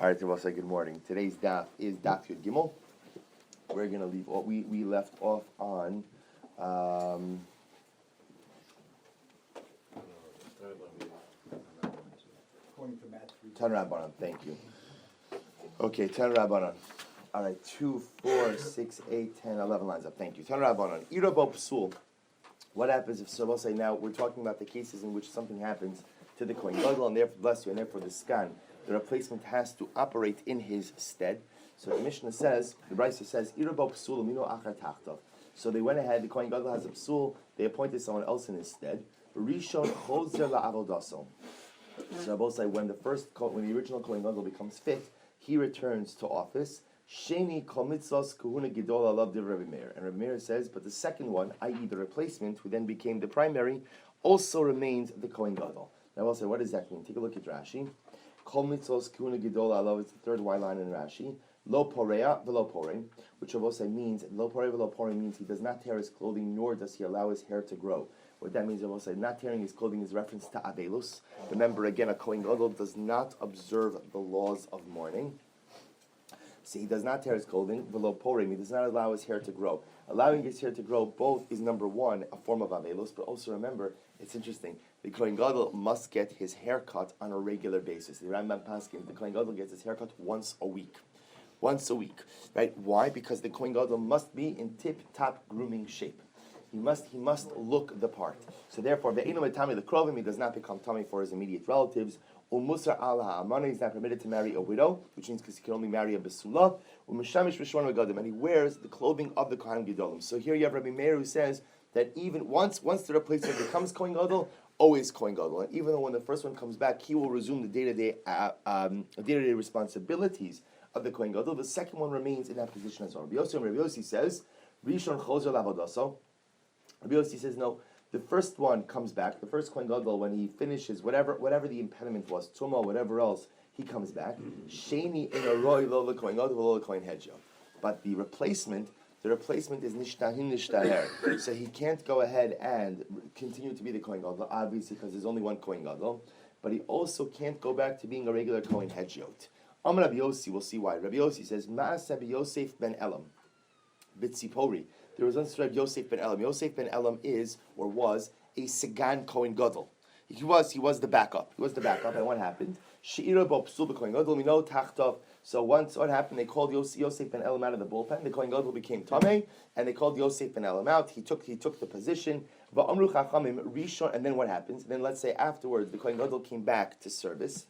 All right, we'll say good morning. Today's daf is Daf Yomi. We're going to leave what we left off on. Chana Bat Shraggai, thank you. Okay, Chana Bat Shraggai. All right, 2, 4, 6, 8, 10, 11 lines up. Thank you. Chana Bat Shraggai. Irabo psul. What happens if, so we'll say now, we're talking about the cases in which something happens to the Kohen Gadol, and therefore, bless you, and therefore the skan, the replacement has to operate in his stead. So the Mishnah says, the Brisa says, Irabo psul mino achar tachtov. So they went ahead, the Kohen Gadol has a psul, they appointed someone else in his stead. Rishon chozer la'avodaso. So both say when the original Kohen Gadol becomes fit, he returns to office. Sheni kol mitzvos kahuna gidol alav div Rabbi Meir. And Rabbi Meir says, but the second one, i.e. the replacement, who then became the primary, also remains the Kohen Gadol. Now I'll say, what does that mean? Take a look at Rashi. Kol mitzvos kahuna gidol alav, it's the third Y line in Rashi. Lo porea velo porein, which I will say means, lo porea velo porein means he does not tear his clothing, nor does he allow his hair to grow. What that means, I will say, not tearing his clothing is reference to avelus. Remember, again, a Kohen Gadol does not observe the laws of mourning. So he does not tear his clothing, velo porein, he does not allow his hair to grow. Allowing his hair to grow both is, number one, a form of avelus, but also remember, it's interesting, the Kohen Gadol must get his hair cut on a regular basis. The Rambam Paskin, the Kohen Gadol gets his hair cut once a week. Once a week, right? Why? Because the Kohen Gadol must be in tip-top grooming shape. He must look the part. So therefore, ve'enu metami lekrovim, he does not become tummy for his immediate relatives. Umusar al ha'amana, he's not permitted to marry a widow, which means because he can only marry a besula. Umishamish b'shon regadim, and he wears the clothing of the Kohen Gedolim. So here you have Rabbi Meir who says that even once the replacement becomes Kohen Gadol, always Kohen Gadol, and even though when the first one comes back, he will resume the day-to-day responsibilities of the Kohen Gadol. The second one remains in that position as well. Rabbi Yosef says, Rishon chozer la'avodaso. Rabbi Yossi says no. The first one comes back. The first Kohen Gadol, when he finishes whatever the impediment was, tumah, whatever else, he comes back. Sheni in a roy lo Kohen Gadol lo Kohen Hedja. But the replacement is nishtahin nishtaher. So he can't go ahead and continue to be the Kohen Gadol, obviously because there's only one Kohen Gadol. But he also can't go back to being a regular Kohen Hedjot. Rabbi Yossi, we'll see why. Rabbi Yossi says, Ma'aseh Yosef ben Elam, B'tzipori. There was once Rabbi Yosef ben Elam. Yosef ben Elam is, or was, a Sigan Kohen Gadol. He was the backup. And what happened? She'ira bo psul b'Kohen Gadol, mino tachtov. So once what happened, they called Yosef ben Elam out of the bullpen. The Kohen Gadol became Tameh, and they called Yosef ben Elam out. He took the position. Va'amru chachamim rishon. And then what happens? Then let's say afterwards, the Kohen Gadol came back to service.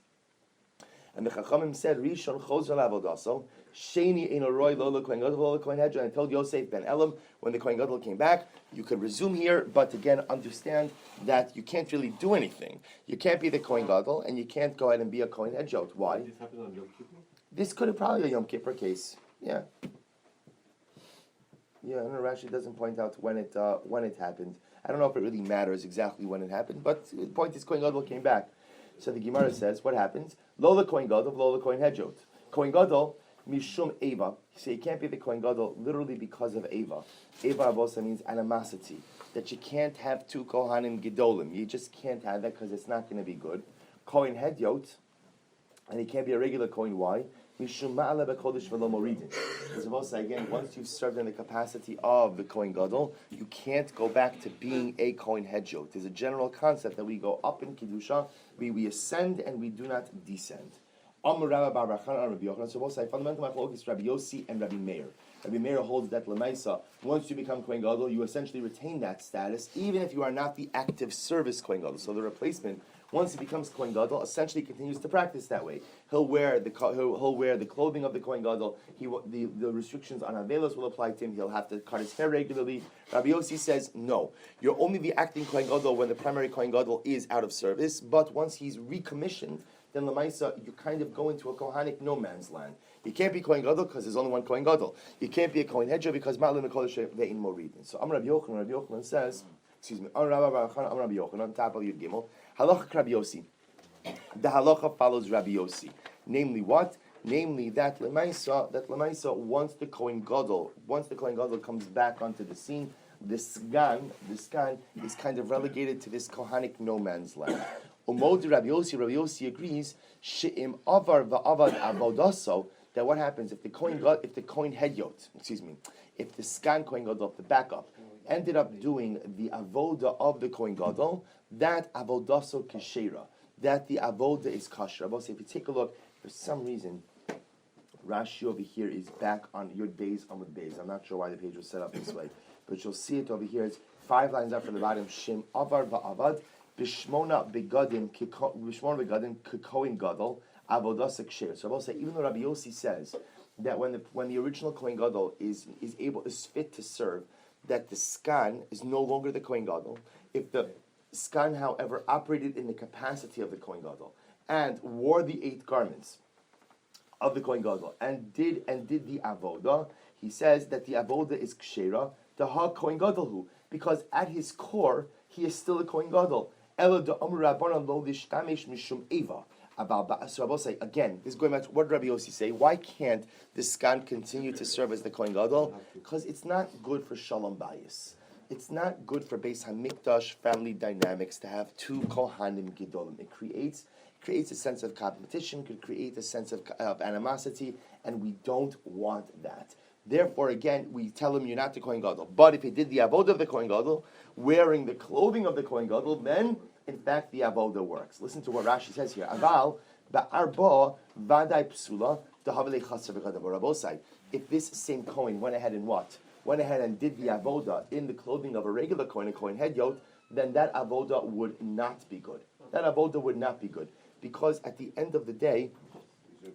And the Chachamim said, Rishon chozer la'avodaso, Sheni ein roy lo Kohen Gadol lo Kohen Hedja. And I told Yosef ben Elam, when the Kohen Gadol came back, you could resume here, but again, understand that you can't really do anything. You can't be the Kohen Gadol, and you can't go ahead and be a Kohen Hedjot. Why? Did this happen on Yom Kippur? This could have probably a Yom Kippur case. Yeah. Yeah, and Rashi doesn't point out when it happened. I don't know if it really matters exactly when it happened, but the point is Kohen Gadol came back. So the Gemara says, what happens? Lola Kohen Gadol, Lola Kohen Hedjot. Kohen Gadol, Mishum Eva. So you can't be the Kohen Gadol literally because of Eva. Eva also means animosity. That you can't have two Kohanim Gedolim. You just can't have that because it's not going to be good. Kohen Hedjot, and he can't be a regular Kohen. Why? Mishum Ma'ala B'Kodesh V'Lo Moridin. Because also, again, once you've served in the capacity of the Kohen Gadol, you can't go back to being a Kohen Hedjot. There's a general concept that we go up in Kiddusha, we ascend and we do not descend. Amar Rabbi Bar Rachan Rabbi Yochanan. So both say fundamental machlokes is Rabbi Yossi and Rabbi Meir. Rabbi Meir holds that Lemaisa, once you become Kohen Gadol, you essentially retain that status, even if you are not the active service Kohen Gadol. So the replacement, once he becomes Kohen Gadol, essentially continues to practice that way. He'll wear the clothing of the Kohen Gadol. The restrictions on Avelos will apply to him. He'll have to cut his hair regularly. Rabbi Yossi says, no. You're only the acting Kohen Gadol when the primary Kohen Gadol is out of service, but once he's recommissioned, then Lamaisa, you kind of go into a Kohanic no man's land. You can't be Kohen Gadol because there's only one Kohen Gadol. You can't be a Kohen Hedja because Ma'alim Kodesh Ve'in Moridin. So Rabbi Yochanan says, Rabbi Yochanan, top of Yud Gimel, Halacha Rabbi Yossi. The halacha follows Rabbi Yossi. Namely what? Namely that Lemaisa, once the Kohen Gadol comes back onto the scene, the skan is kind of relegated to this Kohanic no man's land. Umod Rabbi Yossi agrees, she'im avar va'avad avodaso, that what happens if the Kohen Hedyot, if the scan Kohen Gadol, the backup, ended up doing the avoda of the Kohen Gadol, that avodaso keshera, that the avoda is kosher. If you take a look, for some reason, Rashi over here is back on your Beis Amud Beis. I'm not sure why the page was set up this way, but you'll see it over here. It's 5 lines up from the bottom. Shem avar va'avad b'shmona begadim k'kohen gadol avodas ksher. So I will say, even though Rabbi Yossi says that when the original Kohen Gadol is fit to serve, that the skan is no longer the Kohen Gadol. If the skan, however, operated in the capacity of the Kohen Gadol and wore the 8 garments of the Kohen Gadol and did the avoda, he says that the avoda is kshera, the ha Kohen Gadol hu, because at his core he is still a Kohen Gadol. Elo de amru rabbanan lo lishtamesh mishum eva. So I will say again, this is going back to what Rabbi Yossi say. Why can't the skan continue to serve as the Kohen Gadol? Because it's not good for shalom bayis. It's not good for Beis Hamikdash family dynamics to have 2 kohanim gedolim. It creates a sense of competition, could create a sense of animosity, and we don't want that. Therefore, again, we tell him you're not the Kohen Gadol. But if he did the avodah of the Kohen Gadol, wearing the clothing of the Kohen Gadol, then in fact the avodah works. Listen to what Rashi says here. Aval ba'arba vadai psula dahavle chaser v'chadam. If this same Kohen went ahead and did the avodah in the clothing of a regular Kohen, a Kohen Hedyot, then that avodah would not be good. That avodah would not be good. Because at the end of the day,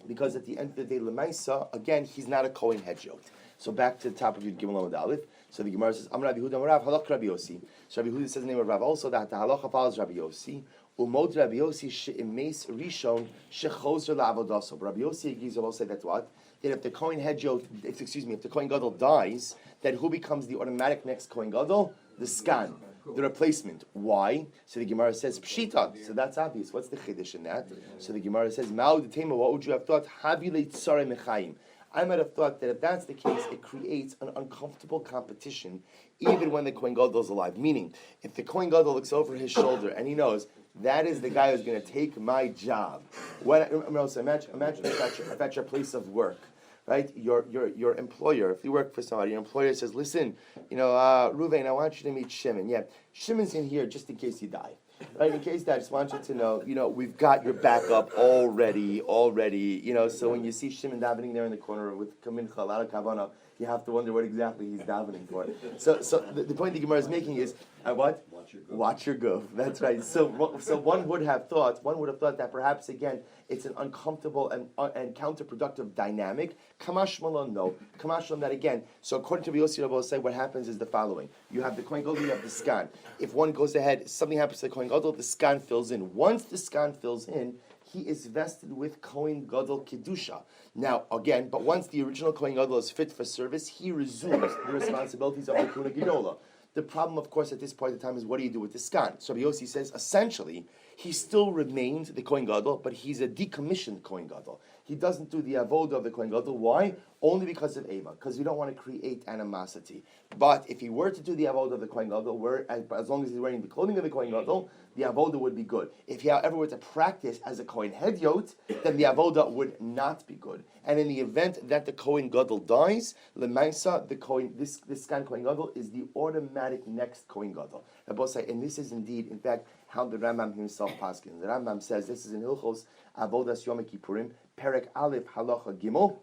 Lemaisa, again, he's not a Kohen Hedyot. So back to the top of Yud Gimel Amud Aleph. So the Gemara says, Amar Rabbi Yehuda Amar Rav, Halach Rabbi Yossi. So Rabbi Yehuda says the name of Rav also, that the halacha follows Rabbi Yossi. Umod Rabbi Yossi she'imeis rishon shechozer la'avodaso. But Rabbi Yossi agrees, will say that what? That if the Kohen Hedyot, if the Kohen Gadol dies, then who becomes the automatic next Kohen Gadol? The skan, the replacement. Why? So the Gemara says, Pshita. So that's obvious. What's the chiddush in that? So the Gemara says, Ma'u d'tema, what would you have thought? Havile tzare mechayim. I might have thought that if that's the case, it creates an uncomfortable competition, even when the Kohen Gadol is alive. Meaning, if the Kohen Gadol looks over his shoulder and he knows that is the guy who's going to take my job. Imagine if at your place of work, right? Your employer, if you work for somebody, your employer says, "Listen, Ruvain, I want you to meet Shimon. Yeah, Shimon's in here just in case you die." Right, in case that, I just want you to know, we've got your backup already, so when you see Shimon davening there in the corner with Kamincha, a lot of Kavana, you have to wonder what exactly he's davening for. So the point the Gemara is making is, what? Watch your goof. That's right. So one would have thought that perhaps, again, it's an uncomfortable and counterproductive dynamic. Kamash Malon, no. Kamash Malon, that again. So according to Yossi Rabbi say, what happens is the following. You have the Kohen Gadol, you have the skan. If one goes ahead, something happens to the Kohen Gadol, the skan fills in. Once the skan fills in, he is vested with Kohen Gadol Kedusha. Now, again, but once the original Kohen Gadol is fit for service, he resumes the responsibilities of the Kuna Gedola. The problem, of course, at this point in time is what do you do with the skan? So Yossi says, essentially, he still remains the Kohen Gadol, but he's a decommissioned Kohen Gadol. He doesn't do the avodah of the Kohen Gadol. Why? Only because of Eva, because we don't want to create animosity. But if he were to do the avodah of the Kohen Gadol, as long as he's wearing the clothing of the Kohen Gadol, the avodah would be good. If he, however, were to practice as a Kohen Hedyot, then the avodah would not be good. And in the event that the Kohen Gadol dies, Lemaisa, this skan Kohen Gadol is the automatic next Kohen Gadol. And this is indeed, in fact, how the Rambam himself paskins. The Rambam says, this is in Hilchos Avodas Yom Kippurim, Perek Aleph Halacha Gimel.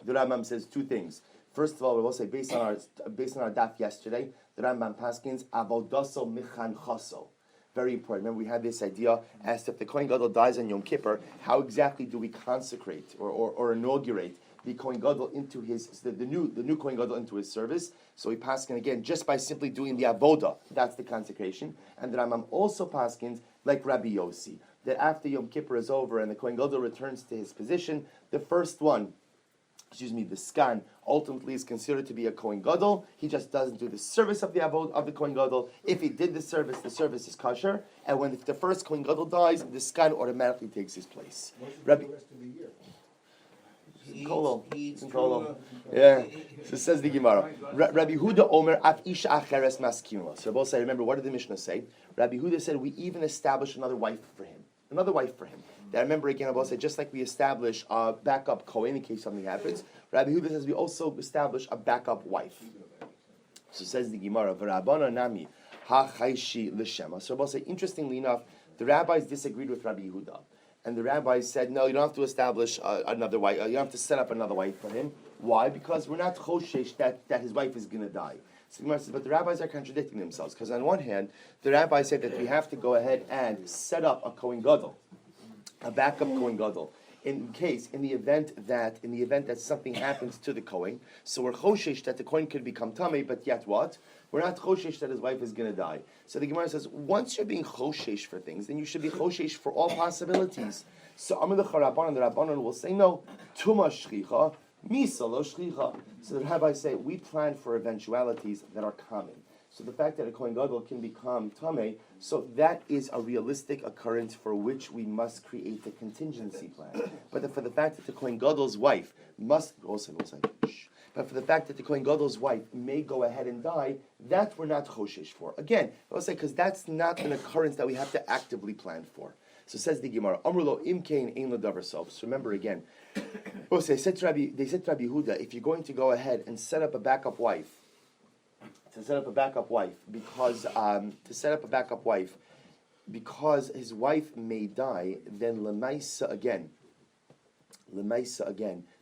The Rambam says 2 things. First of all, we will say, based on our daf yesterday, the Rambam paskins Avodaso Michanchaso. Very important. Remember, we had this idea as to if the Kohen Gadol dies on Yom Kippur, how exactly do we consecrate or inaugurate the Kohen Gadol into the new Kohen Gadol into his service? So we paskin again just by simply doing the avoda. That's the consecration. And the Rambam also paskins like Rabbi Yossi, that after Yom Kippur is over and the Kohen Gadol returns to his position, the first one, the skan, ultimately is considered to be a Kohen Gadol. He just doesn't do the service of the avod of the Kohen Gadol. If he did the service is kosher. And when the first Kohen Gadol dies, the skan automatically takes his place. Rabbi, the rest of the year. Kolol. It's in Kolol. Yeah. So says the Gemara. Rabbi Huda Omer Af Isha Acheres Maskimla. So both say, remember, what did the Mishnah say? Rabbi Huda said, we even established another wife for him. Another wife for him. That remember again, I will say, just like we establish a backup Kohen in case something happens, Rabbi Huda says we also establish a backup wife. So says the Gemara, V'Rabbana Nami Ha Chayshi L'Shema. So I will say, interestingly enough, the rabbis disagreed with Rabbi Yehuda. And the rabbis said, no, you don't have to establish another wife, you don't have to set up another wife for him. Why? Because we're not choshesh that his wife is going to die. So the Gemara says, but the rabbis are contradicting themselves. Because on one hand, the rabbis said that we have to go ahead and set up a Kohen Gadol, a backup Kohen Gadol. In the event that something happens to the Kohen, so we're choshesh that the Kohen could become tamei, but yet what? We're not choshesh that his wife is going to die. So the Gemara says, once you're being choshesh for things, then you should be choshesh for all possibilities. So Amar the Rabbanon will say, no, tuma shchicha, misa lo shchicha. So the rabbis say, we plan for eventualities that are common. So the fact that a Kohen Gadol can become tamei, so that is a realistic occurrence for which we must create a contingency plan. But for the fact that the Kohen Gadol's wife must but for the fact that the Kohen Gadol's wife may go ahead and die, that we're not choshesh for. Again, I will say because that's not an occurrence that we have to actively plan for. So says the Gemara, Amrulo imkein ein ladavar sof. So remember again, they said to Rabbi Huda, if you're going to go ahead and set up a backup wife, because his wife may die, then lemaisa again,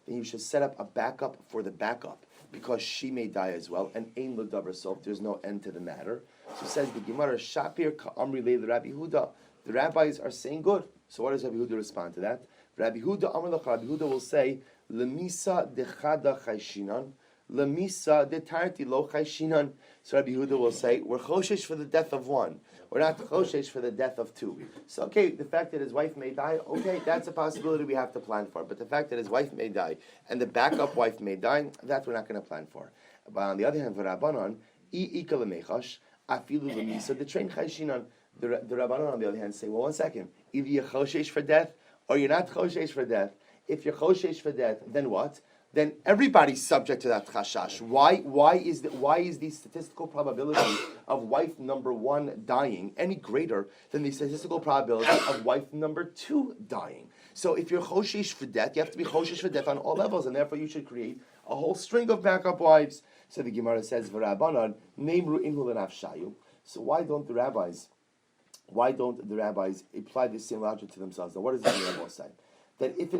then you should set up a backup for the backup, because she may die as well, and ein l'davar sof, there's no end to the matter. So says the Gemara, Shapir ka'amri leil Rabbi Huda. The rabbis are saying good. So what does Rabbi Huda respond to that? Rabbi Huda will say, Lemisa dechada chayshinan, Lemisa detarti lo chayshinan. So Rabbi Huda will say, we're choshesh for the death of one. We're not choshesh for the death of two. So okay, the fact that his wife may die, okay, that's a possibility we have to plan for. But the fact that his wife may die and the backup wife may die, that we're not going to plan for. But on the other hand, v'Rabbanon, i'ika lemechash, afilu lemisa detrain chayshinan. The Rabbanon on the other hand say, well, one second, either you're choshesh for death or you're not choshesh for death. If you're choshesh for death, then what? Then everybody's subject to that chashash. Why is the statistical probability of wife number one dying any greater than the statistical probability of wife number two dying? So if you're choshesh for death, you have to be choshesh for death on all levels, and therefore you should create a whole string of backup wives. So the Gemara says, "V'Rabbanan neimru inhu l'nafshayu." So why don't the rabbis apply the same logic to themselves? Now, what does the Gemara say? That if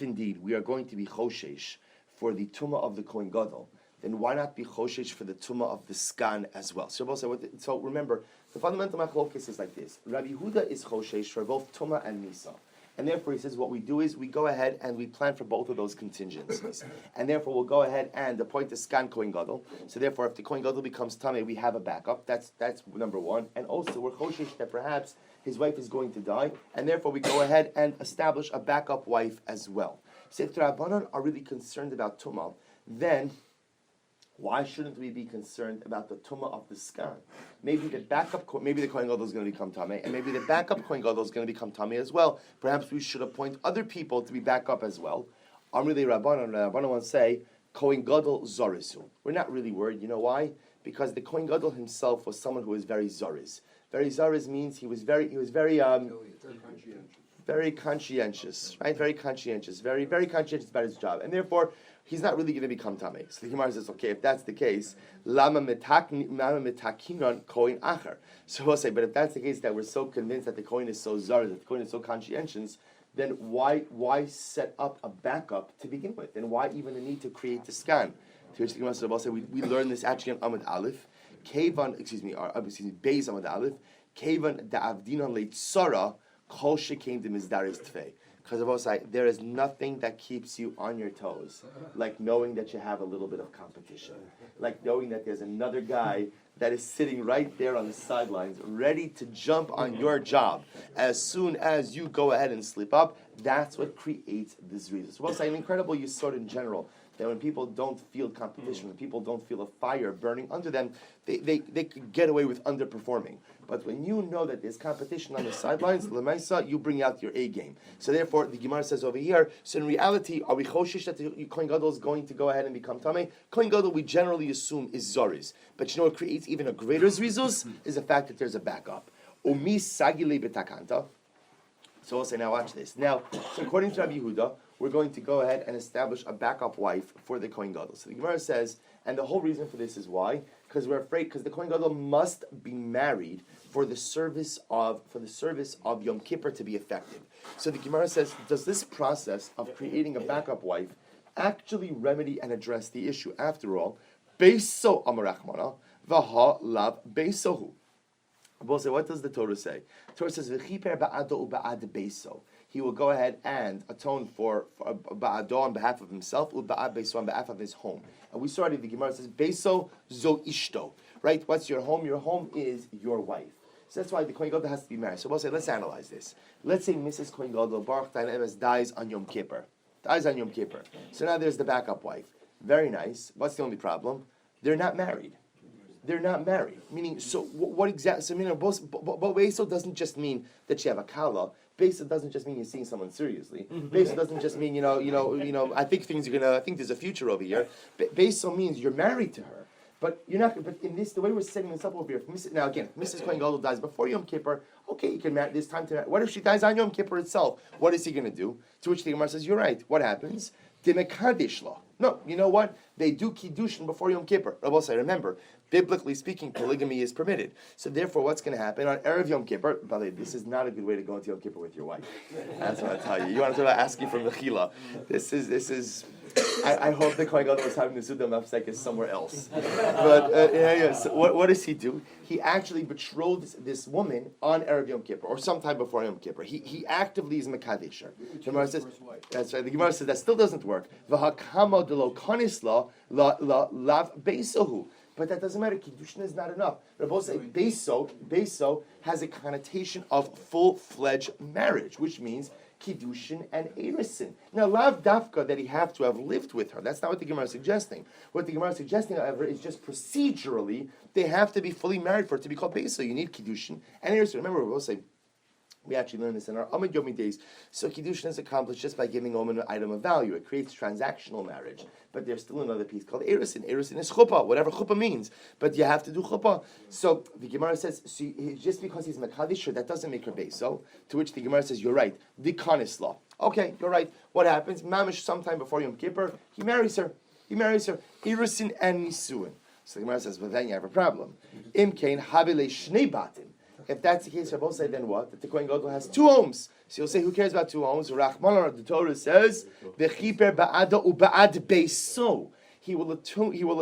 indeed we are going to be choshesh for the tumah of the Kohen Gadol, then why not be choshesh for the tumah of the skan as well? So remember, the fundamental machlokes is like this. Rabbi Huda is choshesh for both tumah and misa. And therefore he says what we do is we go ahead and we plan for both of those contingencies. And therefore we'll go ahead and appoint the skan Kohen Gadol. So therefore if the Kohen Gadol becomes tamei, we have a backup. That's number one. And also we're choshesh that perhaps his wife is going to die, and therefore we go ahead and establish a backup wife as well. So if the Rabbanon are really concerned about tumah, then why shouldn't we be concerned about the tumah of the skan? Maybe the Kohen Gadol is going to become tamei, and maybe the backup Kohen Gadol is going to become tamei as well. Perhaps we should appoint other people to be backup as well. Amrei Rabbanon will say, Kohen Gadol zorisu. We're not really worried. You know why? Because the Kohen Gadol himself was someone who was very zoriz. Very zariz means he was very conscientious, right? Very conscientious, very conscientious about his job, and therefore he's not really going to become tamei. So the Gemara says, okay, if that's the case, lama metakinon kohen acher. So we'll say, but if that's the case, that we're so convinced that the kohen is so zariz, that the kohen is so conscientious, then why set up a backup to begin with? And why even the need to create the skan? To which the Gemara says, we learn this actually on Amud Aleph. Beis Amud Aleph. Kevan da'avdinan leitzara kol shekein demizdaris tfei. Because of Osai, there is nothing that keeps you on your toes, like knowing that you have a little bit of competition, like knowing that there's another guy that is sitting right there on the sidelines, ready to jump on your job as soon as you go ahead and slip up. That's what creates this reason. So Osai, an incredible yisod in general. that when people don't feel competition, when people don't feel a fire burning under them, they could get away with underperforming. But when you know that there's competition on the sidelines, Lemaisa, you bring out your A game. So therefore, the Gemara says over here, so in reality, are we choshish that the Kohen Gadol is going to go ahead and become Tameh? Kohen Gadol, we generally assume, is Zoriz. But you know what creates even a greater Zrizus? Is the fact that there's a backup. Umi sagile betakanta. So we'll say, now watch this. Now, so according to Rabbi Yehuda, we're going to go ahead and establish a backup wife for the Kohen Gadol. So the Gemara says, and the whole reason for this is why? Because we're afraid, because the Kohen Gadol must be married for the service of Yom Kippur to be effective. So the Gemara says, does this process of creating a backup wife actually remedy and address the issue? After all, Beiso Amarachmana, Vaha Lav Beisohu. We'll say, what does the Torah say? The Torah says, "V'chiper ba'ado u'ba'ad beiso." He will go ahead and atone for ba'ado on behalf of himself, u'ba'ad beiso on behalf of his home. And we saw already, the Gemara says, "Beiso zo ishto." Right? What's your home? Your home is your wife. So that's why the Kohen Gadol has to be married. So we'll say, let's analyze this. Let's say Mrs. Kohen Gadol, Baruch Tayin Emes, dies on Yom Kippur. So now there's the backup wife. Very nice. What's the only problem? They're not married. Meaning, so what exactly? So meaning, but Beiso doesn't just mean that you have a kala. Beiso doesn't just mean you're seeing someone seriously. Beiso doesn't just mean I think I think there's a future over here. Beiso means you're married to her, but you're not. But in this, the way we're setting this up over here. Now again, if Mrs. Kohen Gadol dies before Yom Kippur, okay, you can marry. There's time to marry. What if she dies on Yom Kippur itself? What is he going to do? To which the Gemara says, you're right. What happens? No, you know what? They do kiddushin before Yom Kippur. Rabbi say, remember, biblically speaking, polygamy is permitted. So therefore, what's going to happen on Erev Yom Kippur? By the way, this is not a good way to go into Yom Kippur with your wife. That's what I tell you. You want to talk about asking for mechila? This is. I hope the Kohen Gadol was having the Suda Mafsek somewhere else. But so what does he do? He actually betrothed this woman on Erev Yom Kippur, or sometime before Yom Kippur. He actively is Mekadesher. The Gemara says, that's right. The Gemara says that still doesn't work. V'hakamo delo kanisla lav beisohu. But that doesn't matter. Kiddushin is not enough. Rabbi say beiso has a connotation of full-fledged marriage, which means Kiddushin and Erisin. Now, lav dafka that he have to have lived with her. That's not what the Gemara is suggesting. What the Gemara is suggesting, however, is just procedurally, they have to be fully married for it to be called Beiso. You need Kiddushin and Erisin. Remember, we'll say, we actually learned this in our Amid Yomi days. So Kiddushin is accomplished just by giving a woman an item of value. It creates transactional marriage. But there's still another piece called Erisin. Erisin is chuppah, whatever chuppah means. But you have to do chuppah. So the Gemara says, just because he's Mekadisher, that doesn't make her Beiso. To which the Gemara says, you're right. The Kanisla. Okay, you're right. What happens? Mamish, sometime before Yom Kippur, he marries her. Erisin and Nisuin. So the Gemara says, well, then you have a problem. Imkain habile shnei batim. If that's the case, Rabbi say, then what? That the Kohen Gadol has two homes. So you'll say, who cares about two homes? Rachman, the Torah says, "V'chiper ba'ada u'ba'ad beiso." He will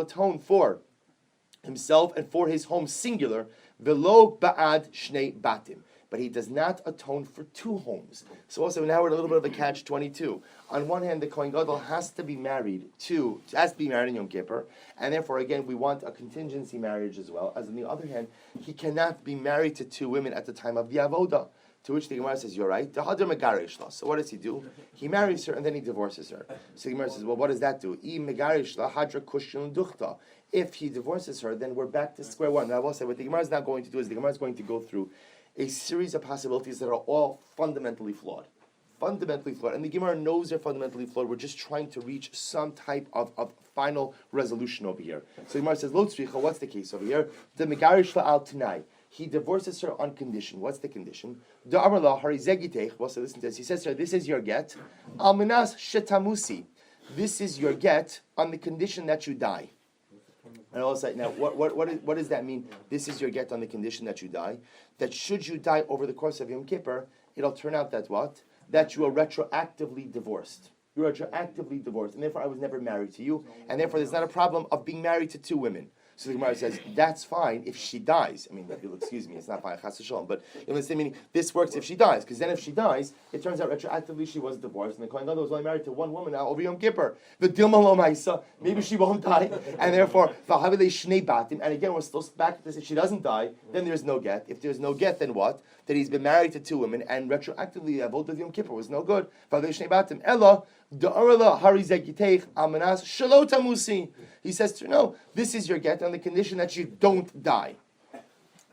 atone for himself and for his home singular. V'lo ba'ad shnei batim. But he does not atone for two homes. So also now we're in a little bit of a catch-22. On one hand, the Kohen Gadol has to be married in Yom Kippur, and therefore, again, we want a contingency marriage as well. As on the other hand, he cannot be married to two women at the time of the avoda. To which the Gemara says, you're right. So what does he do? He marries her and then he divorces her. So the Gemara says, well, what does that do? If he divorces her, then we're back to square one. Now I will say, what the Gemara is now going to do is the Gemara is going to go through a series of possibilities that are all fundamentally flawed. And the Gemara knows they're fundamentally flawed. We're just trying to reach some type of final resolution over here. So the Gemara says, Lo tzricha, what's the case over here? The megarish al tanai. He divorces her on condition. What's the condition? The Amarla harizegitech. Well, so listen to this. He says to her, this is your get. Alminas shetamusi. This is your get on the condition that you die. And all of a sudden, now, what does that mean? This is your get on the condition that you die. That should you die over the course of Yom Kippur, it'll turn out that what? That you are retroactively divorced. You're retroactively divorced, and therefore I was never married to you, and therefore there's not a problem of being married to two women. So the Gemara says, that's fine if she dies. I mean, you'll excuse me, it's not fine, chas v'shalom, but you understand, meaning this works if she dies, because then if she dies, it turns out retroactively she was divorced, and the Kohen Gadol was only married to one woman now over Yom Kippur. The Dilma lo ma'isa, maybe she won't die, and therefore, v'havile shnei batim, and again, we're still back to this, if she doesn't die, then there's no get. If there's no get, then what? That he's been married to two women, and retroactively, the avodah of Yom Kippur was no good. V'havile shnei batim, ella, da'arala harizegiteich amanas shalot amusi. He says to her, no, this is your get on the condition that you don't die.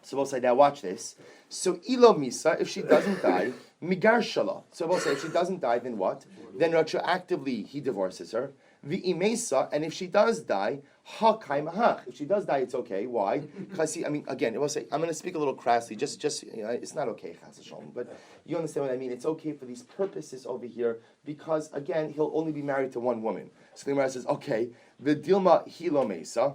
So we'll say, now watch this. So ilo misa, if she doesn't die, migar shala. So we'll say, if she doesn't die, then what? Then retroactively he divorces her. V'imesa, and if she does die, ha kaimahach. If she does die, it's okay. Why? Because again, it will say, I'm going to speak a little crassly. Just it's not okay, chas v'shalom, but you understand what I mean. It's okay for these purposes over here because again, he'll only be married to one woman. So the Gemara says, okay, the dilma hilo mesa.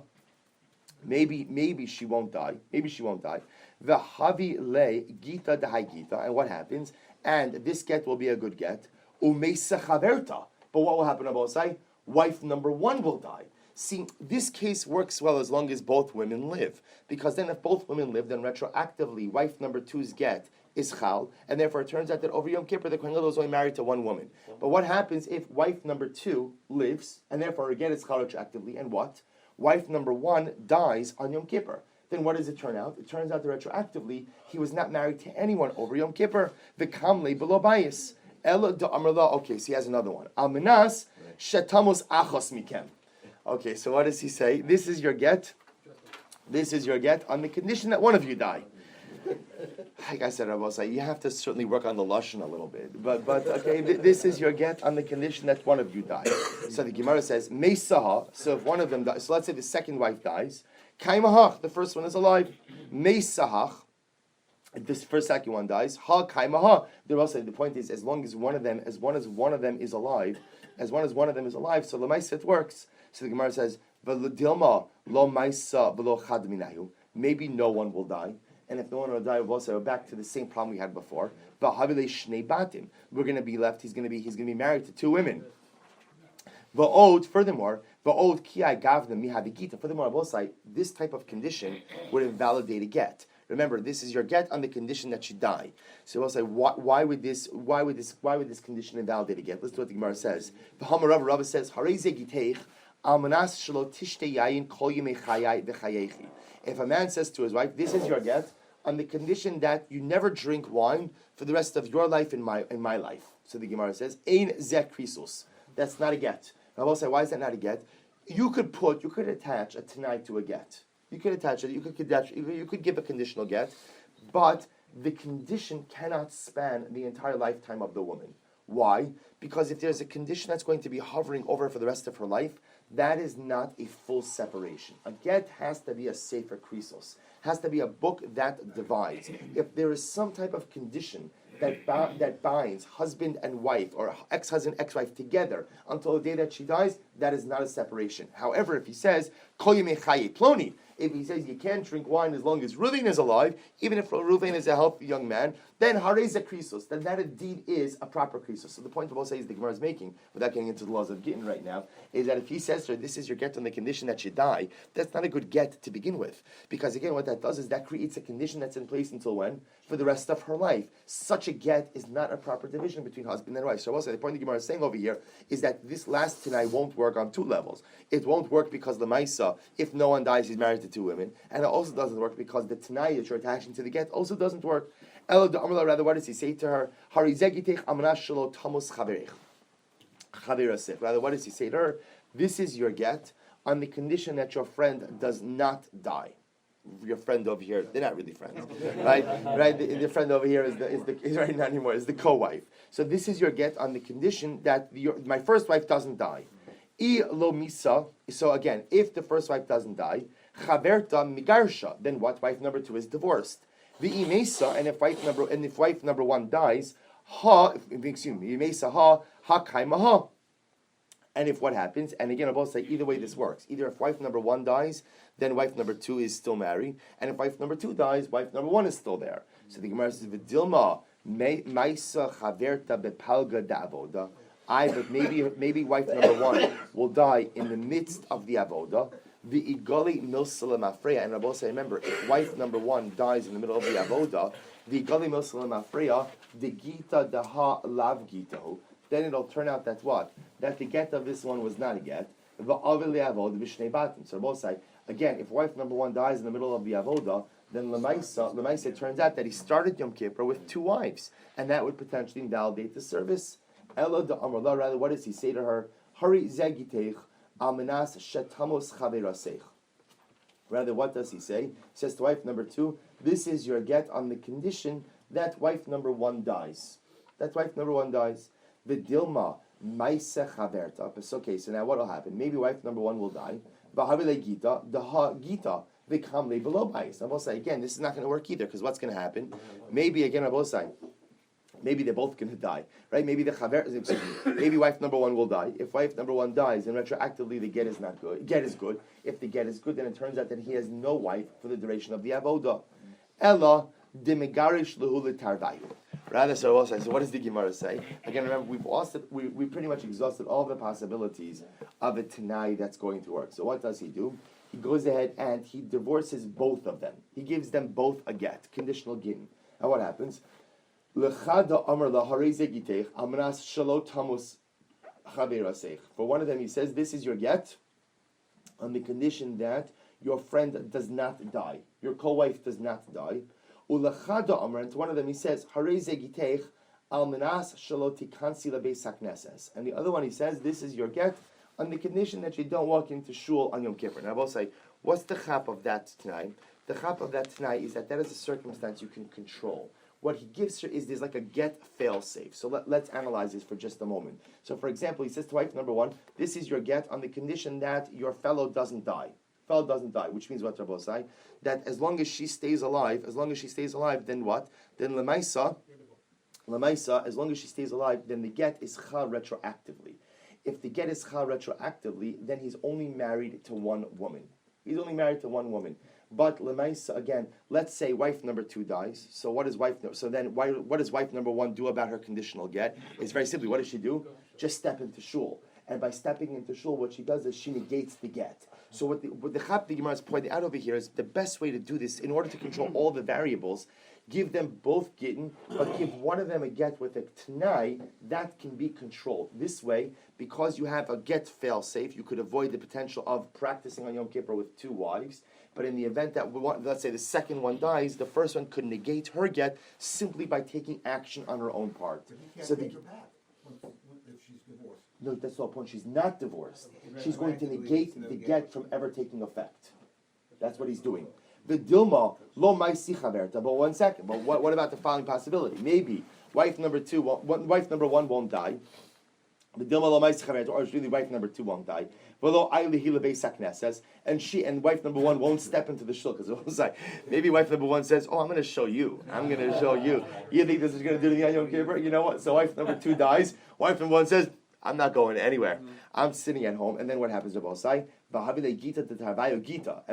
Maybe she won't die. Maybe she won't die. The havi le gita dahai gita, and what happens? And this get will be a good get. Umeisa chaverta. But what will happen? Abosai? Wife number one will die. See, this case works well as long as both women live. Because then if both women live, then retroactively, wife number two's get is chal, and therefore it turns out that over Yom Kippur, the Kohen Gadol is only married to one woman. But what happens if wife number two lives, and therefore again it's chal retroactively, and what? Wife number one dies on Yom Kippur. Then what does it turn out? It turns out that retroactively, he was not married to anyone over Yom Kippur. The kamle below bayis. Ela da amrla. Okay, so he has another one. Almanas shetamos achos mikem. Okay, so what does he say? This is your get. This is your get on the condition that one of you die. Like I said, Rabbi, you have to certainly work on the lashon a little bit. But okay, this is your get on the condition that one of you dies. So the Gemara says, Meisaha, so if one of them dies, so let's say the second wife dies, Kaimahach, the first one is alive. Meisahach, this second one dies. Ha Kaimaha. The point is, as long as one of them, as one as one of them is alive, so the Maisa it works. So the Gemara says, V'ledilma lo Maisa v'lo chad minayu. Maybe no one will die. And if no one will die, we're back to the same problem we had before. V'havile shnei batim. We're going to be left. He's going to be married to two women. Furthermore, this type of condition would invalidate a get. Remember, this is your get on the condition that you die. So we'll say, why would this condition invalidate a get? Let's do what the Gemara says. The Rava says, if a man says to his wife, this is your get on the condition that you never drink wine for the rest of your life in my life. So the Gemara says, Ein zeh krisus. That's not a get. I will say, why is that not a get? You could attach a tanai to a get. You could attach it. You could give a conditional get, but the condition cannot span the entire lifetime of the woman. Why? Because if there's a condition that's going to be hovering over her for the rest of her life, that is not a full separation. A get has to be a sefer krisos. Has to be a book that divides. If there is some type of condition that binds husband and wife, or ex-husband, ex-wife together until the day that she dies, that is not a separation. However, if he says, Kol yemei chaye ploni, if he says you can't drink wine as long as Reuven is alive, even if Reuven is a healthy young man, then hareza krisos, then that indeed is a proper krisos. So the point of all says the Gemara is making, without getting into the laws of Gittin right now, is that if he says to her, this is your get on the condition that you die, that's not a good get to begin with. Because again, what that does is that creates a condition that's in place until when? For the rest of her life. Such a get is not a proper division between husband and wife. So also the point the Gemara is saying over here is that this last Tanai won't work on two levels. It won't work because the Maisa, if no one dies, he's married to two women. And it also doesn't work because the Tanai that you're attaching to the get also doesn't work. Rather, what does he say to her? Rather, what does he say to her? This is your get on the condition that your friend does not die. Your friend over here, they're not really friends, right? Right. The friend over here is right now anymore. Is the co-wife. So this is your get on the condition that my first wife doesn't die. Lo misa. So again, if the first wife doesn't die, chaverta migarsha. Then what? Wife number two is divorced. The imesa, and if wife number one dies, imesa ha kaimaha. And if what happens, and again, I'll both say either way this works. Either if wife number one dies, then wife number two is still married, and if wife number two dies, wife number one is still there. So the Gemara says, "V'dilma ma'isa chaverta bepalga da'avoda." But maybe wife number one will die in the midst of the avoda. The igali milsalam afreya, and Rabbi say, remember, if wife number one dies in the middle of the avoda, the igali milsalam afreya, the gita daha lav gitahu, then it'll turn out that what? That the get of this one was not a get. So Rabbi say, again, if wife number one dies in the middle of the avoda, then Lemaisa, it turns out that he started Yom Kippur with two wives, and that would potentially invalidate the service. Elo da Amrullah, rather, what does he say to her? Hari zegiteich almanas shetamos chaveraseich. Rather, what does he say? He says to wife number two, this is your get on the condition that wife number one dies. That wife number one dies. The dilma maise chaverta. Okay, so now what will happen? Maybe wife number one will die. V'havile gita, the ha gita. They come lay below bias. I will say again, this is not going to work either, because what's going to happen? Maybe again, I will say, maybe they're both going to die, right? Maybe maybe wife number one will die. If wife number one dies, then retroactively the get is not good. Get is good. If the get is good, then it turns out that he has no wife for the duration of the avoda. Ella demegarish lehule tarvayu. Rather, so also, so what does the Gemara say? Again, remember, we pretty much exhausted all the possibilities of a Tanai that's going to work. So what does he do? He goes ahead and he divorces both of them. He gives them both a get, conditional gittin. And what happens? For one of them, he says, this is your get on the condition that your friend does not die. Your co-wife does not die. And to one of them, he says, and the other one, he says, this is your get on the condition that you don't walk into shul on Yom Kippur. Now I will say, what's the chap of that tonight? The chap of that tonight is that is a circumstance you can control. What he gives her is there's like a get fail safe. So let's analyze this for just a moment. So for example, he says to wife number one, this is your get on the condition that your fellow doesn't die. Fellow doesn't die, which means what Rabbi say? That as long as she stays alive, then what? Then Lemaisa, as long as she stays alive, then the get is cha retroactively. If the get is cha retroactively, then he's only married to one woman. But lemaisa, again, let's say wife number two dies. So what does wife number one do about her conditional get? It's very simply, what does she do? Just step into shul. And by stepping into shul, what she does is she negates the get. So what the Chap the Gemara is pointing out over here is the best way to do this, in order to control all the variables, give them both gittin, but give one of them a get with a t'nai that can be controlled. This way, because you have a get fail safe, you could avoid the potential of practicing on Yom Kippur with two wives. But in the event that let's say the second one dies, the first one could negate her get simply by taking action on her own part. But he can't take her back if she's divorced. No, that's the whole point. She's not divorced. She's going to negate the get from ever taking effect. That's what he's doing. The Dilma lo maisi chaverta. But 1 second. But what about the following possibility? Maybe wife number one won't die. The Dilma lo maisi chaverta, or really wife number two won't die. And she and wife number one won't step into the shul, because it was like maybe wife number one says, "Oh, I'm going to show you. You think this is going to do to me on Yom Kippur? You know what?" So wife number two dies. Wife number one says, "I'm not going anywhere. I'm sitting at home." And then what happens to both sides? And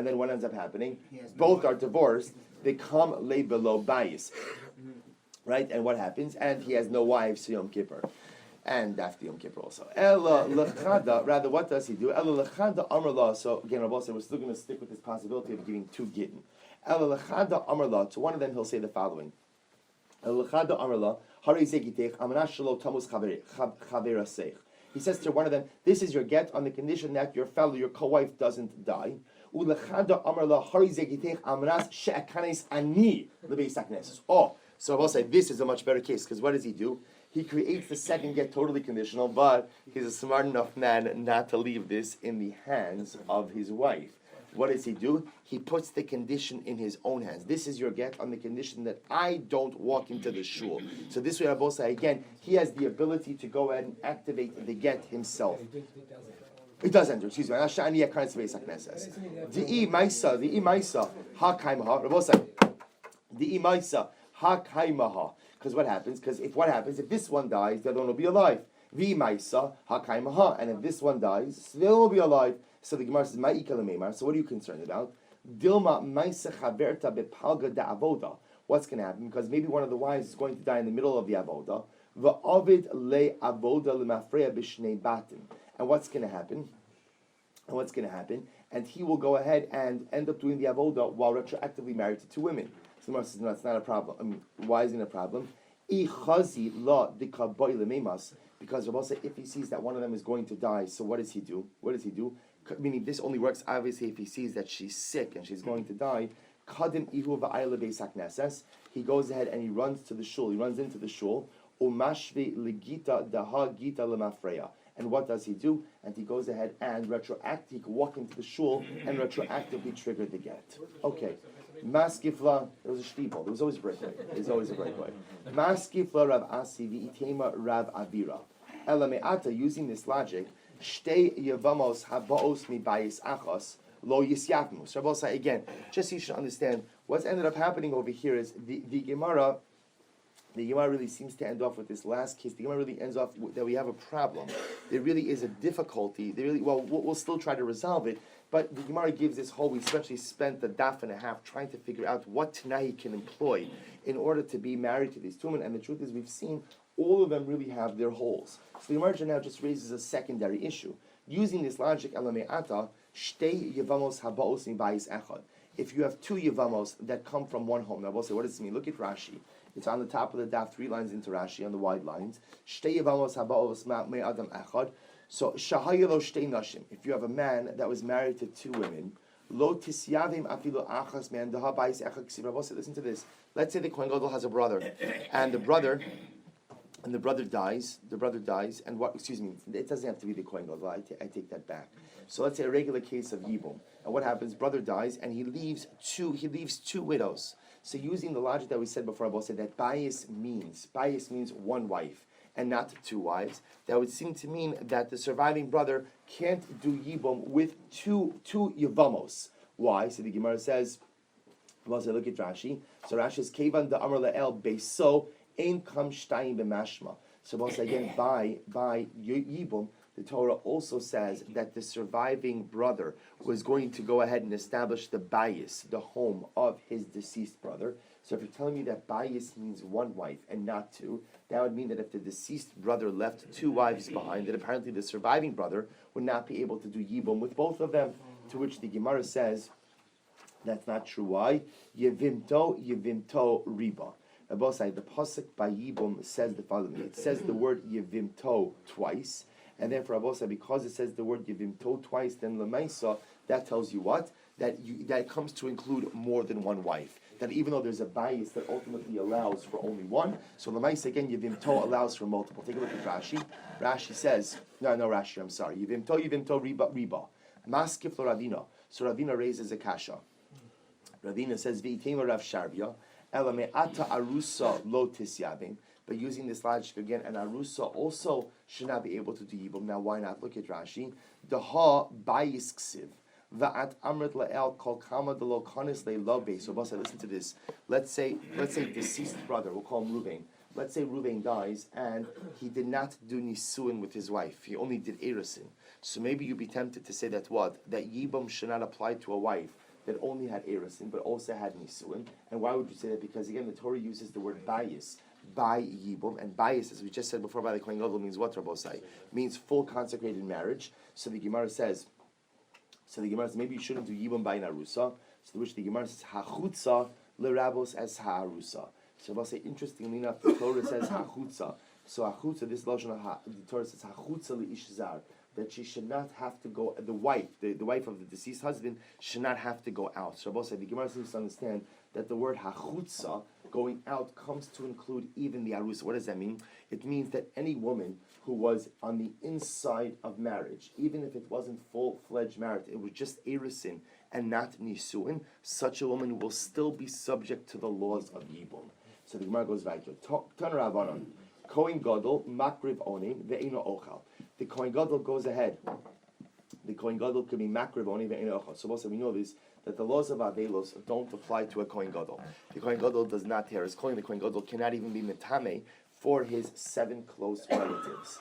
then what ends up happening? Both are divorced. They come lay below bayis, right? And what happens? And he has no wives to Yom Kippur. And after Yom Kippur also. Rather, what does he do? So again, Rabbi said we're still going to stick with this possibility of giving two gittin. To one of them, he'll say the following. He says to one of them, this is your get on the condition that your co-wife doesn't die. Oh, so I will say this is a much better case, because what does he do? He creates the second get totally conditional, but he's a smart enough man not to leave this in the hands of his wife. What does he do? He puts the condition in his own hands. This is your get on the condition that I don't walk into the shul. So this way, I will say again, he has the ability to go ahead and activate the get himself. It does enter, excuse me. Because what happens? Because if this one dies, the other one will be alive. And if this one dies, they will be alive. So the Gemara says, so what are you concerned about? What's going to happen? Because maybe one of the wives is going to die in the middle of the avoda. And what's going to happen? And what's going to happen? And he will go ahead and end up doing the avoda while retroactively married to two women. So the Gemara says, no, it's not a problem. I mean, why isn't it a problem? Because Rabbi said, if he sees that one of them is going to die, so what does he do? Meaning, this only works obviously if he sees that she's sick and she's going to die. He goes ahead and he runs to the shul. He runs into the shul. And what does he do? And he goes ahead and he can walk into the shul and retroactively trigger the get. Okay. Maskifla, there was a shtibel. There was always a breakaway. There's always a breakaway. Maskifla Rav Asi v'itema Rav Avira. Elameata, using this logic, shtei yevamos habaos mi bayis achos lo yisyatmu. So Rabbi say again, just so you should understand, what's ended up happening over here is the Gemara really seems to end off with this last case. The Yoma really ends off that we have a problem. There really is a difficulty. We'll still try to resolve it, but the Gemara gives this whole, we especially spent a daf and a half trying to figure out what Tanai he can employ in order to be married to these two women, and the truth is we've seen all of them really have their holes. So the Gemara now just raises a secondary issue. Using this logic, Elame'ata, Shtei Yevamos Habaos Mi Bayis Echad. If you have two Yevamos that come from one home, now we'll say, what does this mean? Look at Rashi. It's on the top of the daf, 3 lines into Rashi, on the wide lines. Shtei Yevamos Habaos Me Adam Echad. So, Shahayelo Shtei Nashim. If you have a man that was married to two women, Lo Tisyavim Afilo Achas Man Daha Bayis Echad Ksiv. Listen to this. Let's say the Kohen Gadol has a brother, and the brother dies, and what, excuse me, it doesn't have to be the Kohen Gadol, I take that back. So let's say a regular case of Yibum. And what happens, brother dies, and he leaves two widows. So using the logic that we said before, I will say that bias means one wife, and not two wives. That would seem to mean that the surviving brother can't do Yibum with two Yevamos. Why? So the Gemara says, well, so look at Rashi. So Rashi says, Kevan da Amar Le'el Beiso, Ein kam shtayim b'mashma. So also again, by Yibum, the Torah also says that the surviving brother was going to go ahead and establish the bayis, the home of his deceased brother. So if you're telling me that bayis means one wife and not two, that would mean that if the deceased brother left two wives behind, that apparently the surviving brother would not be able to do Yibum with both of them. To which the Gemara says, that's not true. Why? Yevimto riba. Abosai, the pasuk by Yibum says the following. It says the word Yevimto twice, and then for Abosai, because it says the word Yevimto twice, then Lemaisa, that tells you what? That comes to include more than one wife. That even though there's a bias that ultimately allows for only one, so Lemaisa again Yevimto allows for multiple. Take a look at Rashi. Rashi says, Rashi, I'm sorry. Yevimto riba. Maskif lo Ravina. So Ravina raises a kasha. Ravina says V'itema Rav Sharvia. Ata arusa lo tisyavim. But using this logic again, an arusa also should not be able to do yibum. Now why not? Look at Rashi. Daha bayis ksiv. Va'at amrit la'el kol kama de lo kanis le'lobe. So Basa, listen to this. Let's say deceased brother, we'll call him Ruvain. Let's say Ruvain dies and he did not do nisuin with his wife. He only did erusin. So maybe you'd be tempted to say that what? That yibum should not apply to a wife that only had erusin, but also had nisuin. And why would you say that? Because again, the Torah uses the word bayis, by yibum, and bayis, as we just said before, by the Kohen Gadol means what, Rabbosai? Means full consecrated marriage. So the Gemara says, maybe you shouldn't do yibum by narusa. So which the Gemara says, hachutza lerabos as ha'arusa. So Rabbosai, interestingly enough, the Torah says hachutza. So hachutza, this lashon, the Torah says hachutza leishzar, that she should not have to go, the wife of the deceased husband should not have to go out. So Rabbosai, the Gemara seems to understand that the word hachutza, going out, comes to include even the arusa. What does that mean? It means that any woman who was on the inside of marriage, even if it wasn't full-fledged marriage, it was just erusin and not nisuin, such a woman will still be subject to the laws of yibum. So the Gemara goes right to Tan Rabbanan, Kohen Gadol makriv onim ve'eno ochal. The Kohen Gadol goes ahead. The Kohen Gadol could be makriv onim ve'eno ochal. So also we know this, that the laws of Avelos don't apply to a Kohen Gadol. The Kohen Gadol does not tear his Kohen. The Kohen Gadol cannot even be metame for his 7 close relatives.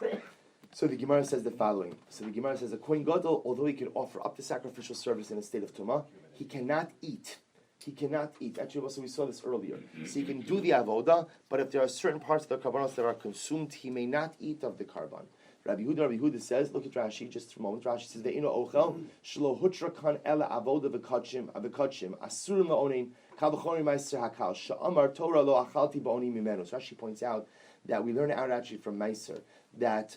So the Gemara says the following. So the Gemara says a Kohen Gadol, although he can offer up the sacrificial service in a state of Tumah, he cannot eat. He cannot eat. Actually, also we saw this earlier. So he can do the avoda, but if there are certain parts of the karbanos that are consumed, he may not eat of the karban. Rabbi Yehuda says, look at Rashi just for a moment. Rashi says, "Ve'ino ochel shelo hutra kan ela avoda v'kachim asurim la'onein kal v'chorim meiser hakal she'amar Torah lo achalti ba'onim mimenu." So Rashi points out that we learn out actually from Meiser that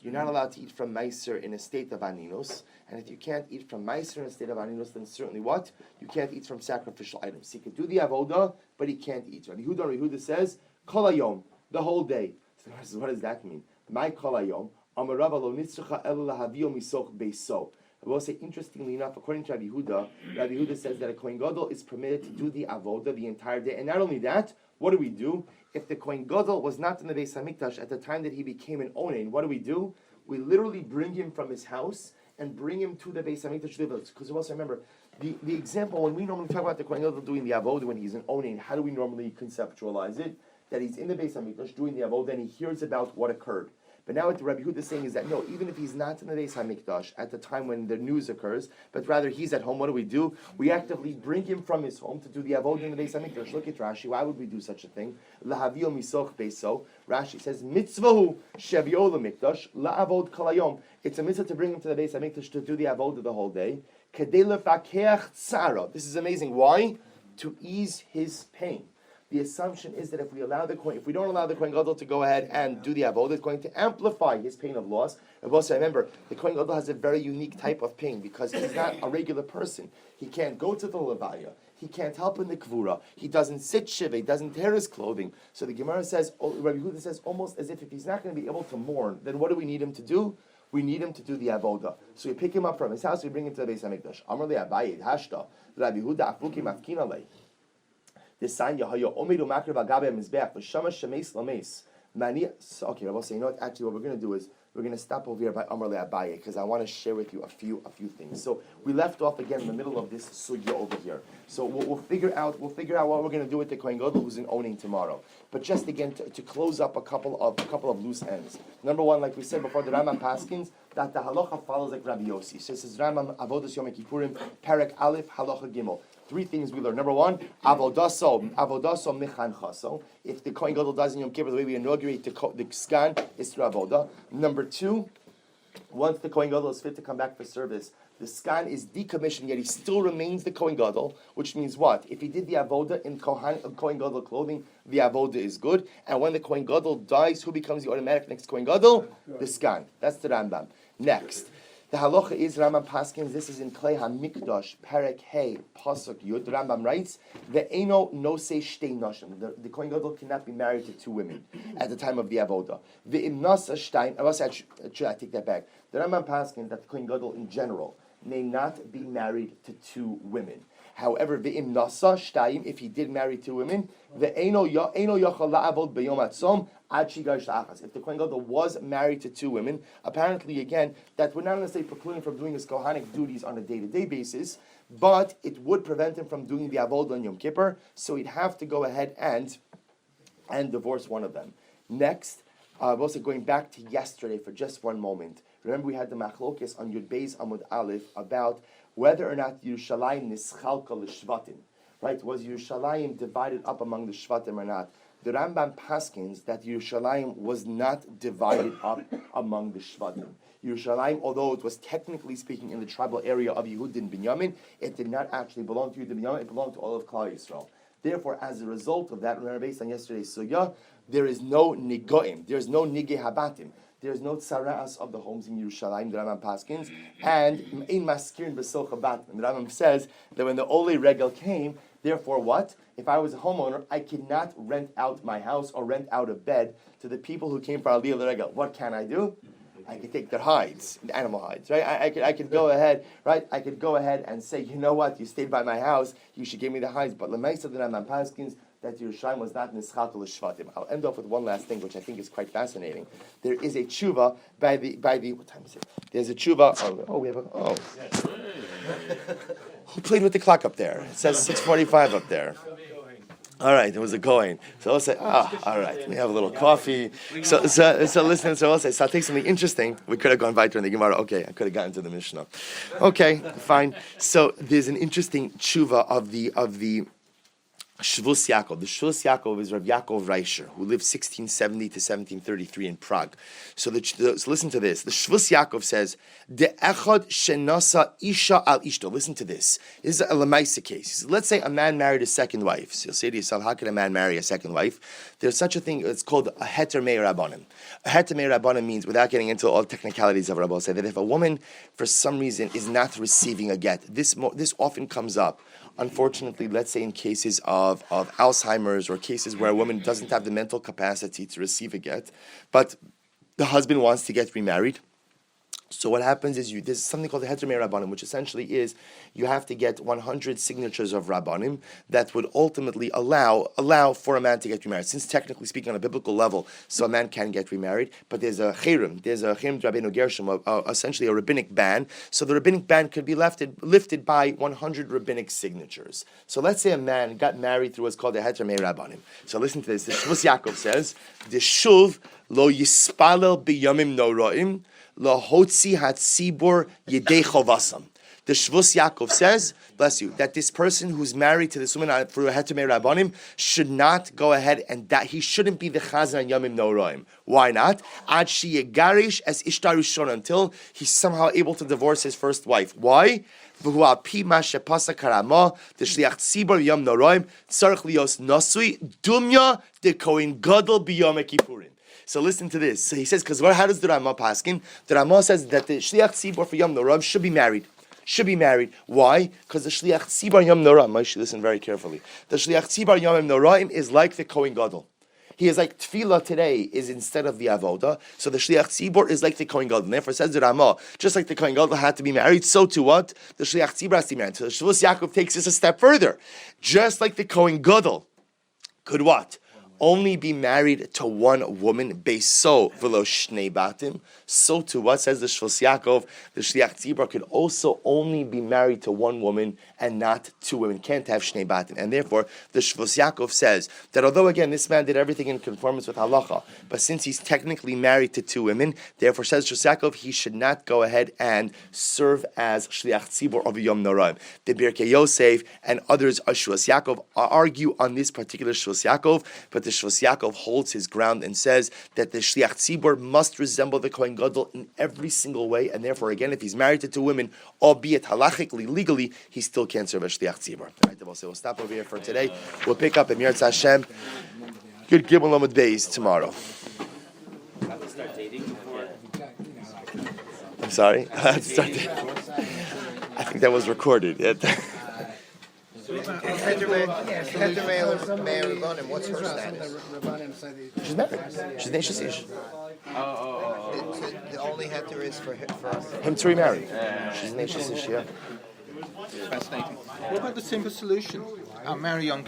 you're not allowed to eat from Meiser in a state of aninos, and if you can't eat from Meiser in a state of aninos, then certainly what? You can't eat from sacrificial items. He could do the avoda, but he can't eat. Rabbi Yehuda says, kol hayom, the whole day. So what does that mean? My kol hayom, amar Rava lo nitzracha ela lahavio misoch beiso. I will say, interestingly enough, according to Rabbi Yehuda says that a Kohen Gadol is permitted to do the avoda the entire day. And not only that, what do? If the Kohen Gadol was not in the Beis Hamikdash at the time that he became an Onen, what do? We literally bring him from his house and bring him to the Beis Hamikdash. Because you also remember, the example, when we normally talk about the Kohen Gadol doing the avoda when he's an Onen, how do we normally conceptualize it? That he's in the Beis Hamikdash doing the avoda and he hears about what occurred. But now what the Rabbi Yehuda is saying is that no, even if he's not in the Beis Hamikdash at the time when the news occurs, but rather he's at home, what do? We actively bring him from his home to do the avodah in the Beis Hamikdash. Look at Rashi. Why would we do such a thing? Lahavio misoch beiso. Rashi says mitzvahu shevio lemikdash laavod kalayom. It's a mitzvah to bring him to the Beis Hamikdash to do the avodah the whole day. Kedei lefakeach tzara. This is amazing. Why? To ease his pain. The assumption is that if we don't allow the Kohen Gadol to go ahead and do the avodah, it's going to amplify his pain of loss. And also, remember, the Kohen Gadol has a very unique type of pain because he's not a regular person. He can't go to the levaya. He can't help in the kvura. He doesn't sit shiva. He doesn't tear his clothing. So the Gemara says, Rabbi Yehuda says, almost as if he's not going to be able to mourn, then what do we need him to do? We need him to do the avodah. So we pick him up from his house, we bring him to the Beis Hamikdash. Amar le Abaye hashta, Rabbi Yehuda afuki mafkin alei. Okay, Rabbi will say, you know what? Actually, what we're going to do is we're going to stop over here by Amar Le'Abaye because I want to share with you a few things. So we left off again in the middle of this sugya over here. So we'll figure out what we're going to do with the Kohen Gadol who's in owning tomorrow. But just again to close up a couple of loose ends. Number one, like we said before, the Rambam Paskins that the halacha follows like Rabbi Yossi. So it says Rambam Avodas Yom Kippurim Perek Aleph Halacha Gimel. Three things we learn. Number one, avodaso mechanchaso. If the Kohen Gadol does in Yom Kippur, the way we inaugurate the skan is through avoda. Number two, once the Kohen Gadol is fit to come back for service, the skan is decommissioned, yet he still remains the Kohen Gadol, which means what? If he did the avoda in Kohen Gadol clothing, the avoda is good. And when the Kohen Gadol dies, who becomes the automatic next Kohen Gadol? The skan. That's the Rambam. Next. The halacha is Rambam Paskins. This is in Klei HaMikdash, Perek Hey, Pasuk Yud. The Rambam writes, "Ve'eno nosei shtei nashim." The Kohen Gadol cannot be married to two women at the time of the avoda. Ve'im nasa shtein. I take that back. The Rambam Paskins that the Kohen Gadol in general may not be married to two women. However, ve'im nasa shtayim, if he did marry two women, ve'eno yachal la'avod b'yom atzom. If the Kohen Gadol was married to two women, apparently again, that would not necessarily preclude him from doing his kohanic duties on a day-to-day basis, but it would prevent him from doing the avodah on Yom Kippur, so he'd have to go ahead and divorce one of them. Next, also going back to yesterday for just one moment. Remember we had the machlokes on Yud Beis Amud Aleph about whether or not Yerushalayim nischalka l'shvatim. Right? Was Yerushalayim divided up among the shvatim or not? The Rambam paskins that Yerushalayim was not divided up among the Shvatim. Yerushalayim, although it was technically speaking in the tribal area of Yehud and Binyamin, it did not actually belong to Yehud and Binyamin, it belonged to all of Klal Yisrael. Therefore, as a result of that, remember based on yesterday's sugya, there is no nigoim, there is no nige habatim, there is no tzara'as of the homes in Yerushalayim, the Rambam paskins, and in maskirin b'soch habatim. The Rambam says that when the Ole Regel came, therefore what? If I was a homeowner, I cannot rent out my house or rent out a bed to the people who came for Aliyah L'Regel. What can I do? I could take their hides, the animal hides, right? I could go ahead, right? I could go ahead and say, you know what? You stayed by my house, you should give me the hides. But l'maisa the Rambam paskins that Yerushalayim was not nischalka l'shvatim. I'll end off with one last thing, which I think is quite fascinating. There is a tshuva by the what time is it? There's a tshuva. Who played with the clock up there? It says 6:45 up there. All right, there was a going. So I'll say, all right, we have a little coffee. So listen, so I'll say, so I'll take something interesting. We could have gone weiter in the Gemara. Okay, I could have gotten to the Mishnah. Okay, fine. So there's an interesting tshuva of the Shvus Yaakov. The Shvus Yaakov is Rav Yaakov Reischer, who lived 1670 to 1733 in Prague. So listen to this. The Shvus Yaakov says, "De echad shenasa isha al ishto." Listen to this. This is a lemaisa case. He says, let's say a man married a second wife. So you'll say to yourself, how can a man marry a second wife? There's such a thing. It's called a heter mei rabbanim. A heter mei rabbanim means, without getting into all the technicalities of Rabbi, say that if a woman, for some reason, is not receiving a get, this often comes up. Unfortunately, let's say in cases of Alzheimer's or cases where a woman doesn't have the mental capacity to receive a get, but the husband wants to get remarried. So what happens is there's something called the Heter Mei Rabbanim, which essentially is you have to get 100 signatures of Rabbanim that would ultimately allow for a man to get remarried. Since technically speaking on a biblical level, so a man can get remarried, but there's a Cherem Rabbeinu Gershom, essentially a rabbinic ban. So the rabbinic ban could be lifted by 100 rabbinic signatures. So let's say a man got married through what's called the Heter Mei Rabbanim. So listen to this. The Shvus Yaakov says, "The shuv lo yispalel biyamim noraim." Lahotzi hatzibur yedei chovasam. The Shvus Yaakov says, bless you, that this person who's married to this woman for a heter mei rabbanim should not go ahead and that he shouldn't be the chazan yamim noraim. Why not? Ad she yegarish as ishtar rishon, until he's somehow able to divorce his first wife. Why? V'hu al pi ma shepasa karama the shliach tzibur yam noraim tzarich lios nasui dumya de kohen gadol biyom kippurim. So listen to this. So he says, because how does the Ramah paskin? The Ramah says that the Shliach Tzibor for Yom Noram should be married. Why? Because the Shliach Tzibor Yom Noram, I should listen very carefully. The Shliach Tzibor Yom Noram is like the Kohen Gadol. He is like Tefillah today is instead of the Avoda. So the Shliach Tzibor is like the Kohen Gadol. And therefore says the Ramah, just like the Kohen Gadol had to be married, so to what? The Shliach Tzibor has to be married. So the Shvus Yaakov takes this a step further. Just like the Kohen Gadol could what? Only be married to one woman, beiso v'lo shnei batim. So to what says the Shvus Yaakov, the Shliach Tzibor could also only be married to one woman and not two women. Can't have shnei batim. And therefore, the Shvus Yaakov says that although again this man did everything in conformance with halacha, but since he's technically married to two women, therefore says Shvus Yaakov, he should not go ahead and serve as Shliach Tzibor of Yom Noraim. The Birkei Yosef and others of Shvus Yaakov argue on this particular Shvus Yaakov, but the Shvus Yaakov holds his ground and says that the Shliach Tzibor must resemble the Kohen Gadol in every single way, and therefore, again, if he's married to two women, albeit halachically, legally, he still can't serve as Shliach Tzibor. All right, we'll stop over here for today. We'll pick up Emir Hashem. Good Gimel Lamed Beis tomorrow. Have to start dating before. I'm sorry? I think that was recorded. What's her status? She's married. She's nishmas ish. The only heter is for Him to remarry. She's nishmas ish, yeah. Fascinating. What about the simple solution? I'll marry young